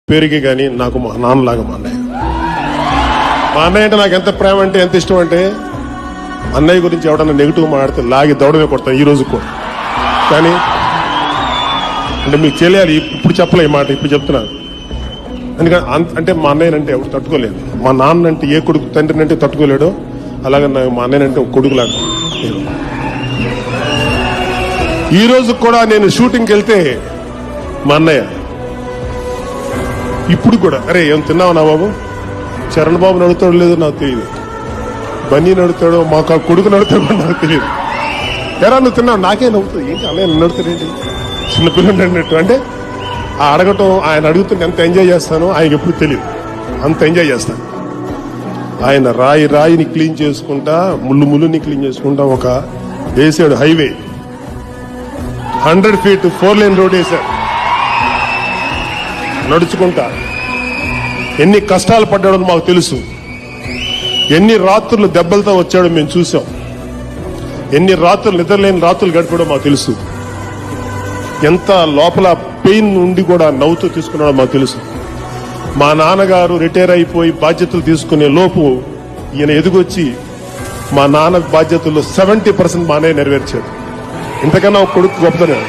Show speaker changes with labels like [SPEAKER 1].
[SPEAKER 1] పేరుకి కానీ నాకు మా నాన్నలాగా మా అన్నయ్య. మా అన్నయ్య అంటే నాకు ఎంత ప్రేమ అంటే ఎంత ఇష్టం అంటే, అన్నయ్య గురించి ఎవడన్నా నెగిటివ్ మాట్లాడితే లాగి దౌడమే కొడతాను ఈ రోజు కూడా. కానీ అంటే మీకు తెలియాలి, ఇప్పుడు చెప్పలే ఈ మాట, ఇప్పుడు చెప్తున్నాను. ఎందుకంటే అంటే మా అన్నయ్యనంటే ఎవరు తట్టుకోలేదు. మా నాన్న అంటే ఏ కొడుకు తండ్రిని అంటే తట్టుకోలేడు, అలాగే మా అన్నయ్యనంటే ఒక కొడుకులాగా. ఈ రోజు కూడా నేను షూటింగ్కి వెళ్తే మా అన్నయ్య ఇప్పుడు కూడా, అరే ఏం తిన్నావు నా బాబు, చరణ్ బాబు నడుతాడో లేదో నాకు తెలియదు, బన్నీ నడుతాడో మా కొడుకు నడుతాడో నాకు తెలియదు. ఎరా నువ్వు తిన్నావు, నాకే నవ్వుతుంది, ఏంటి అన్నయ్య నడుతాడేంటి చిన్నపిల్లలు అన్నట్టు. అంటే ఆ అడగటం, ఆయన అడుగుతుంటే ఎంత ఎంజాయ్ చేస్తానో ఆయనకి ఎప్పుడు తెలియదు, అంత ఎంజాయ్ చేస్తాను. ఆయన రాయిని క్లీన్ చేసుకుంటా, ముళ్ళుని క్లీన్ చేసుకుంటా ఒక వేసాడు హైవే, 100 feet 4 lane రోడ్ వేశాడు నడుచుకుంటా. ఎన్ని కష్టాలు పడ్డాడో మాకు తెలుసు, ఎన్ని రాత్రులు దెబ్బలతో వచ్చాడో మేము చూసాం, ఎన్ని రాత్రులు నిద్రలేని రాత్రులు గడిపాడో మాకు తెలుసు, ఎంత లోపల పెయిన్ నుండి కూడా నవ్వుతూ తీసుకున్నాడో మాకు తెలుసు. మా నాన్నగారు రిటైర్ అయిపోయి బాధ్యతలు తీసుకునే లోపు ఈయన ఎదుగొచ్చి మా నాన్న బాధ్యతల్లో 70% మా అన్నయ్య నెరవేర్చాడు. ఇంతకన్నా ఒక కొడుకు గొప్పదనే.